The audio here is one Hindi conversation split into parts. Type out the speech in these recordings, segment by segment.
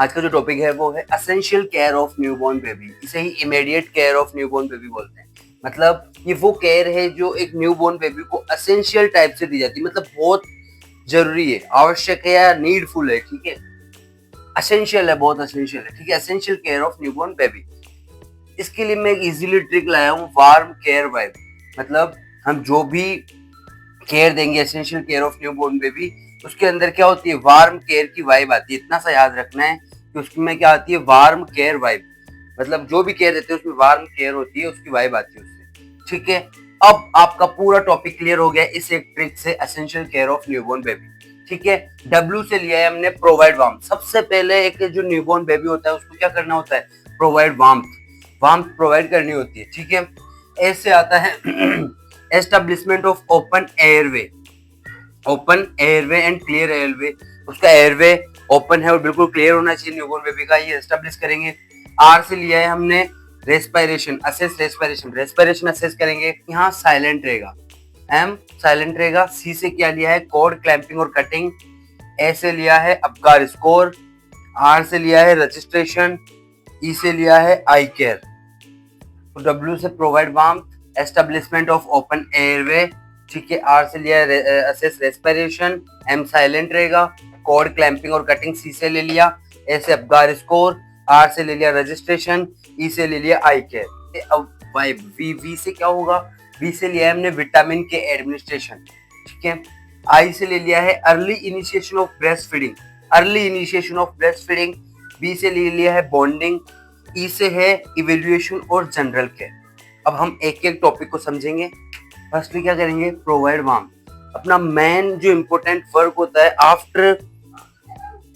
आज का जो टॉपिक है वो है essential care of newborn baby. इसे ही immediate care of newborn baby बोलते हैं। मतलब ये वो केयर है जो एक न्यूबॉर्न बेबी को एसेंशियल टाइप से दी जाती है, मतलब बहुत जरूरी है, आवश्यक है या नीडफुल है। ठीक है, एसेंशियल है, बहुत एसेंशियल है। ठीक है, essential care of newborn baby. इसके लिए मैं एक इजीली ट्रिक लाया हूँ, वार्म केयर वाइब। मतलब हम जो भी केयर देंगे essential care of newborn baby, उसके अंदर क्या होती है, वार्म केयर की वाइब आती है। इतना सा याद रखना है कि उसमें क्या आती है, वार्म केयर वाइब। मतलब जो भी केयर देते हैं उसमें वार्म केयर होती है, उसकी वाइब आती है उससे। ठीक है, अब आपका पूरा टॉपिक क्लियर हो गया इस एक ट्रिक से, essential care of newborn baby. ठीक है, डब्ल्यू से लिया है हमने प्रोवाइड वार्मथ। सबसे पहले एक जो न्यूबॉर्न बेबी होता है उसको क्या करना होता है, प्रोवाइड वार्मथ। वार्मथ प्रोवाइड करनी होती है। ठीक है, ऐसे आता है establishment of open airway. Open airway and clear airway. उसका एयरवे ओपन है और बिल्कुल क्लियर होना चाहिए न्यूबॉर्न बेबी का, ये एस्टेब्लिश करेंगे। आर से लिया है हमने respiration, assess respiration. Respiration assess करेंगे, यहाँ साइलेंट रहेगा, एम साइलेंट रहेगा। सी से क्या लिया है, कोड क्लैंपिंग और कटिंग। ए से लिया है अपगार स्कोर। आर से लिया है रजिस्ट्रेशन। ई से लिया है आई केयर। तो डब्ल्यू से provide warmth, establishment of open airway. ठीक है, आर से लिया असेस रेस्पिरेशन। एम साइलेंट रहेगा, कोड क्लैंपिंग और कटिंग सी से ले लिया। ए से अपगार स्कोर। आर से ले लिया रजिस्ट्रेशन। ई से ले लिया आई केयर। अब वाई वी से क्या होगा, वी से लिया है हमने विटामिन के एडमिनिस्ट्रेशन। ठीक है, आई से ले लिया है early initiation of breast feeding. Early initiation of breast feeding. B से ले लिया है बॉन्डिंग। ई से है इवेल्युएशन और जनरल केयर। अब हम एक एक टॉपिक को समझेंगे। फर्स्टली क्या करेंगे, प्रोवाइड वार्मथ। अपना मेन जो इम्पोर्टेंट वर्क होता है आफ्टर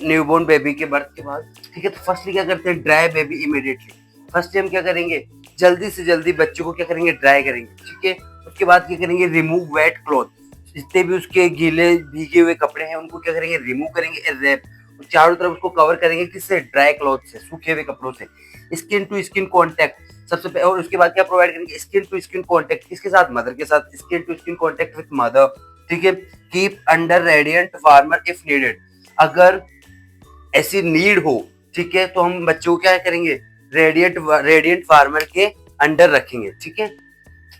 न्यूबॉर्न बेबी के बर्थ के बाद। ठीक है, तो फर्स्टली क्या करते हैं, ड्राई बेबी इमीडिएटली। फर्स्टली हम क्या करेंगे, जल्दी से जल्दी बच्चों को क्या करेंगे, ड्राई करेंगे। ठीक है, उसके बाद क्या करेंगे, रिमूव वेट क्लॉथ। जितने भी उसके गीले भीगे हुए कपड़े हैं उनको क्या करेंगे, रिमूव करेंगे, रैप चारों तरफ उसको कवर करेंगे, किससे, ड्राई क्लॉथ से, सूखे हुए कपड़ों से। स्किन टू स्किन कॉन्टेक्ट सबसे पहले, और उसके बाद क्या प्रोवाइड करेंगे, स्किन टू स्किन कॉन्टेक्ट किसके साथ, मदर के साथ। Skin to skin contact with mother. ठीक है, keep under radiant warmer if needed. अगर ऐसी नीड हो, ठीक है, तो हम बच्चों को क्या करेंगे, रेडिएंट वार्मर के अंडर रखेंगे। ठीक है,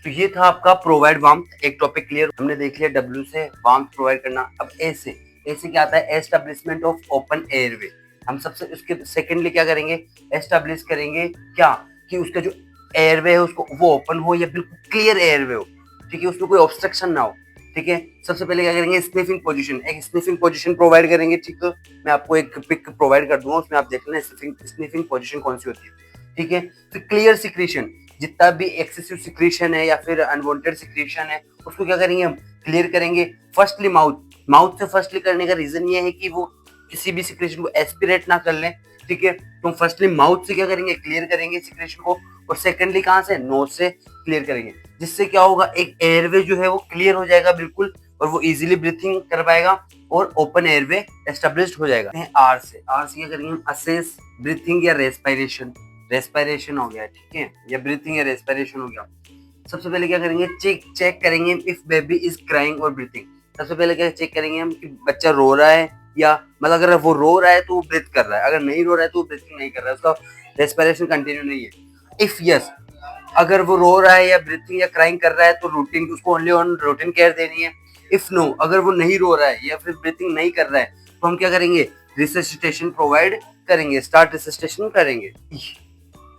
तो ये था आपका प्रोवाइड वार्मथ। एक टॉपिक क्लियर हमने देख लिया, डब्ल्यू से वार्मथ प्रोवाइड करना। अब ए से क्या आता है, एस्टेब्लिशमेंट ऑफ ओपन एयरवे। हम सबसे उसके सेकेंडली क्या करेंगे, एस्टेब्लिश करेंगे क्या, कि उसका जो एयरवे है उसको वो ओपन हो या बिल्कुल क्लियर एयरवे हो। ठीक है, उसमें कोई ऑब्स्ट्रक्शन ना हो। ठीक है, सबसे पहले क्या करेंगे, स्निफिंग पोजीशन, एक स्निफिंग पोजीशन प्रोवाइड करेंगे। ठीक है, मैं आपको एक पिक प्रोवाइड कर दूंगा, उसमें आप देख लेना स्निफिंग पोजीशन कौन सी होती है। ठीक है, फिर क्लियर सिक्रीशन, जितना भी एक्सेसिव सिक्रीशन है या फिर अनवांटेड सिक्रीशन है उसको क्या करेंगे, हम क्लियर करेंगे। फर्स्टली माउथ से फर्स्टली करने का रीजन ये है कि वो किसी भी सिक्रेशन को एस्पिरेट ना कर लें। ठीक है, तो फर्स्टली माउथ से क्या करेंगे, क्लियर करेंगे सिक्रेशन को, और सेकंडली कहाँ से, नोज से क्लियर करेंगे। जिससे क्या होगा, एक एयरवे जो है वो क्लियर हो जाएगा बिल्कुल, और वो इजीली ब्रीथिंग कर पाएगा और ओपन एयरवे एस्टेब्लिश्ड हो जाएगा। आर से क्या करेंगे हम, असेस ब्रीथिंग या रेस्पिरेशन। रेस्पिरेशन हो गया, ठीक है, या ब्रीथिंग या रेस्पिरेशन हो गया। सबसे पहले क्या करेंगे, चेक करेंगे इफ बेबी इज क्राइंग और ब्रीथिंग। सबसे पहले क्या चेक करेंगे हम कि बच्चा रो रहा है, या मतलब अगर वो रो रहा है तो वो ब्रीथ कर रहा है, अगर नहीं रो रहा है तो वो ब्रीथिंग नहीं कर रहा है, उसका रेस्पिरेशन कंटिन्यू नहीं है। इफ यस, अगर वो रो रहा है या ब्रीथिंग या क्राइंग कर रहा है तो रूटीन, उसको ओनली ऑन रूटीन केयर देनी है। इफ नो, अगर वो नहीं रो रहा है या फिर ब्रीथिंग नहीं कर रहा है तो हम क्या करेंगे, रिससिटेशन प्रोवाइड करेंगे, स्टार्ट रिससिटेशन करेंगे।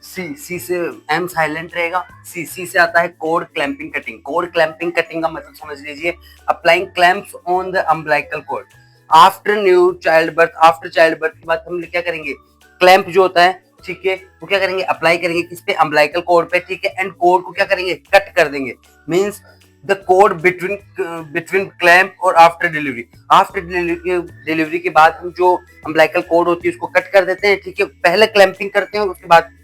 सी से एम साइलेंट रहेगा। सी से आता है cord clamping cutting. Cord clamping cutting का मतलब समझ लीजिए, applying clamps on the umbilical cord after new child birth. After child birth के बाद हम क्या करेंगे, क्लैंप जो होता है, ठीक है, वो क्या करेंगे, अप्लाई करेंगे किस पे, अम्बिलिकल कॉर्ड पे। ठीक है, एंड कॉर्ड को क्या करेंगे, कट कर देंगे। Means the code between clamp और आफ्टर डिलीवरी। आफ्टर डिलीवरी के बाद हम जो अम्बिलिकल कॉर्ड होती है उसको कट कर देते हैं। ठीक है, पहले क्लैंपिंग करते हैं और उसके बाद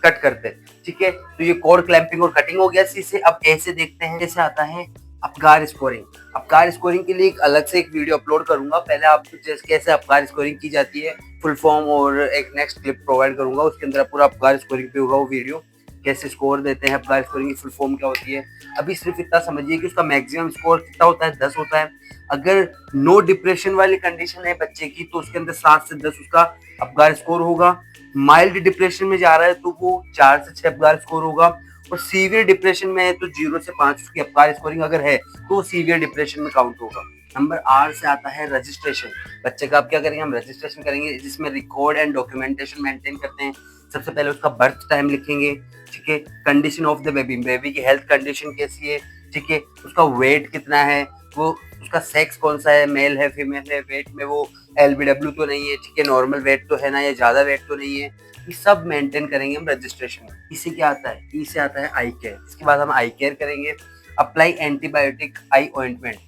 कट करते हैं। ठीक है, तो ये कोड क्लैंपिंग और कटिंग हो गया सी से। अब ए से देखते हैं, जैसे आता है अपगार स्कोरिंग। अपगार स्कोरिंग के लिए एक अलग से एक वीडियो अपलोड करूंगा, पहले आप कैसे अपगार स्कोरिंग की जाती है फुल फॉर्म, और एक नेक्स्ट क्लिप प्रोवाइड करूंगा, उसके अंदर पूरा अपगार स्कोरिंग पे होगा वो वीडियो, कैसे स्कोर देते हैं, अपगार स्कोरिंग की फुल फॉर्म क्या होती है। अभी सिर्फ इतना समझिए कि उसका मैक्सिमम स्कोर कितना होता है, 10 होता है। अगर नो डिप्रेशन वाली कंडीशन है बच्चे की तो उसके अंदर 7 से 10 उसका अपगार स्कोर होगा। माइल्ड डिप्रेशन में जा रहा है तो वो 4 से 6 अपगार स्कोर होगा, और सीवियर डिप्रेशन में है तो 0 से 5 उसकी अपगार स्कोरिंग अगर है तो वो सीवियर डिप्रेशन में काउंट होगा। नंबर आर से आता है रजिस्ट्रेशन। बच्चे का आप क्या करेंगे, हम रजिस्ट्रेशन करेंगे जिसमें रिकॉर्ड एंड डॉक्यूमेंटेशन मेंटेन करते हैं। सबसे पहले उसका बर्थ टाइम लिखेंगे, ठीक है, condition of the baby, baby की हेल्थ कंडीशन कैसी है, ठीक है, उसका वेट कितना है, वो उसका सेक्स कौन सा है, मेल है फीमेल है, वेट में वो LBW तो नहीं है, ठीक है, नॉर्मल वेट तो है ना, या ज्यादा वेट तो नहीं है, ये सब मेंटेन करेंगे हम रजिस्ट्रेशन में। इसे क्या आता है, ई से आता है आई केयर। इसके बाद हम आई केयर करेंगे। अप्लाई एंटीबायोटिक आई ऑइंटमेंट।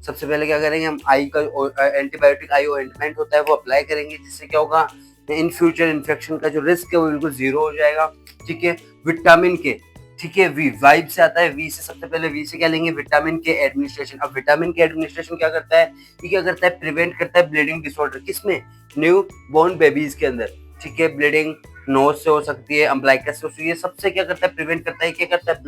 सबसे पहले क्या करेंगे, हम आई का एंटीबायोटिक आई ऑइंटमेंट होता है वो अप्लाई करेंगे, जिससे क्या होगा, इन फ्यूचर इन्फेक्शन का जो रिस्क है वो बिल्कुल जीरो हो जाएगा, ठीक है। विटामिन के, ठीक है, वी वाइब से आता है, वी से सबसे पहले वी से क्या लेंगे, विटामिन के एडमिनिस्ट्रेशन। अब विटामिन के एडमिनिस्ट्रेशन क्या करता है, ये क्या करता है, प्रिवेंट करता है ब्लीडिंग डिसऑर्डर। किसमें, न्यू बोर्न बेबीज के अंदर, ठीक है, ब्लीडिंग नोज से हो सकती है, अम्बलाइकस से हो सकती है, सबसे क्या करता है, प्रिवेंट करता है। क्या करता है,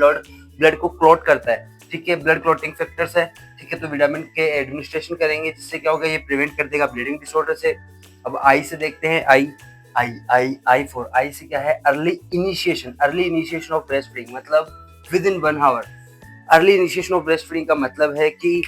ब्लड को क्लॉट करता है, ठीक है, ब्लड क्लॉटिंग फैक्टर्स है, ठीक है। तो विटामिन के एडमिनिस्ट्रेशन करेंगे जिससे क्या होगा, ये प्रिवेंट कर देगा ब्लीडिंग डिसऑर्डर से। अब आई से देखते हैं, आई फॉर आई से क्या है, early initiation of breast feeding, मतलब within 1 hour. Early initiation of breast feeding का मतलब है कि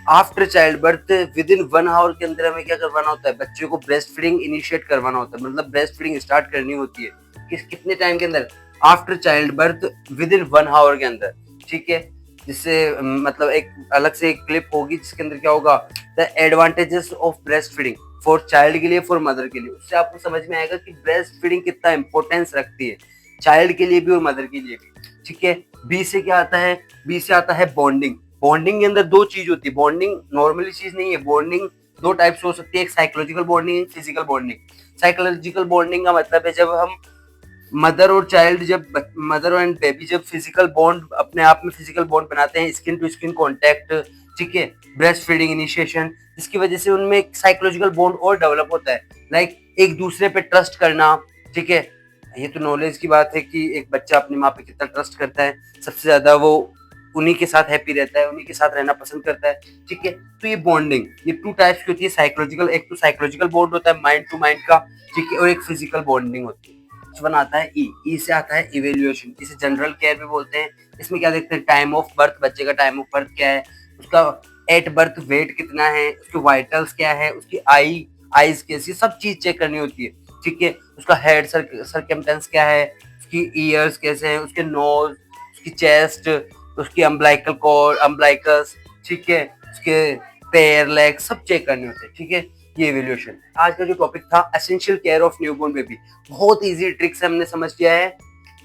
after child birth within 1 hour के अंदर हमें क्या करवाना होता है, बच्चे को ब्रेस्ट फीडिंग इनिशिएट करवाना होता है, मतलब ब्रेस्ट फीडिंग स्टार्ट करनी होती है। कितने टाइम के अंदर, after child birth within 1 hour के अंदर, ठीक है। जिससे मतलब एक अलग से एक क्लिप होगी जिसके अंदर क्या होगा, the advantages of breast feeding for child के लिए, फॉर मदर के लिए। उससे आपको समझ में आएगा कि ब्रेस्ट फीडिंग कितना इंपॉर्टेंस रखती है चाइल्ड के लिए भी और मदर के लिए भी, ठीक है। बी से क्या आता है, बी से आता है बॉन्डिंग। बॉन्डिंग के अंदर 2 चीज होती है, बॉन्डिंग नॉर्मली चीज नहीं है, बॉन्डिंग 2 टाइप्स हो सकती है, एक साइकोलॉजिकल बॉन्डिंग, एक फिजिकल बॉन्डिंग। साइकोलॉजिकल बॉन्डिंग का मतलब है जब हम मदर और चाइल्ड, जब मदर एंड बेबी जब फिजिकल बॉन्ड अपने आप में फिजिकल बॉन्ड बनाते हैं, स्किन टू स्किन कांटेक्ट, ठीक है, ब्रेस्ट फीडिंग इनिशिएशन, जिसकी वजह से उनमें एक साइकोलॉजिकल बॉन्ड और डेवलप होता है, लाइक एक दूसरे पे ट्रस्ट करना, ठीक है। ये तो नॉलेज की बात है कि एक बच्चा अपनी माँ पे कितना ट्रस्ट करता है, सबसे ज्यादा वो उन्हीं के साथ हैप्पी रहता है, उन्हीं के साथ रहना पसंद करता है, ठीक है। तो ये बॉन्डिंग, ये 2 टाइप्स की होती है, साइकोलॉजिकल, एक तो साइकोलॉजिकल बॉन्ड होता है माइंड टू माइंड का, ठीक है, और एक फिजिकल बॉन्डिंग होती है। वन आता है ई से आता है इवेल्युएशन, इसे जनरल केयर भी बोलते हैं। इसमें क्या देखते हैं, टाइम ऑफ बर्थ, बच्चे का टाइम ऑफ बर्थ क्या है, उसका एट बर्थ वेट कितना है, उसके वाइटल्स क्या है, उसकी आईज कैसी, सब चीज चेक करनी होती है, ठीक है। उसका हेड सरकमटेंस क्या है, उसकी ईयर्स कैसे हैं, उसके नोज, उसकी चेस्ट, उसकी अम्बलाइकल कॉर्ड, अम्बलाइकस, ठीक है, उसके पैर, लेग, सब चेक करने होते हैं, ठीक है। ये इवैल्यूएशन। आज का जो टॉपिक था essential care of newborn baby, बहुत इजी ट्रिक से हमने समझ लिया है।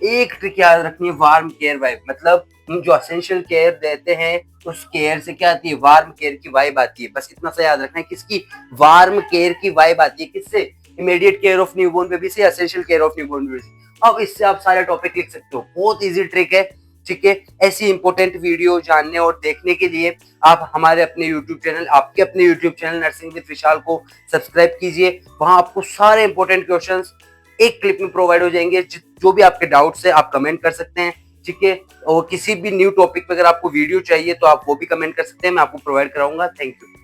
एक ट्रिक याद रखनी है, वार्म केयर वाइब, मतलब हम जो एसेंशियल केयर देते हैं उस केयर से क्या आती है, वार्म केयर की वाइब आती है। बस इतना सा याद रखना है, किसकी, वार्म केयर की वाइब आती है, किससे, immediate care of newborn baby से, essential care of newborn baby से। अब इससे आप सारे टॉपिक लिख सकते हो, बहुत इजी ट्रिक है, ठीक है। ऐसी इंपॉर्टेंट वीडियो जानने और देखने के लिए आप हमारे अपने यूट्यूब चैनल, आपके अपने यूट्यूब चैनल नर्सिंग विद विशाल को सब्सक्राइब कीजिए। वहां आपको सारे इंपॉर्टेंट क्वेश्चंस एक क्लिप में प्रोवाइड हो जाएंगे। जो भी आपके डाउट्स है आप कमेंट कर सकते हैं, ठीक है। और किसी भी न्यू टॉपिक पे अगर आपको वीडियो चाहिए तो आप वो भी कमेंट कर सकते हैं, मैं आपको प्रोवाइड कराऊंगा। Thank you.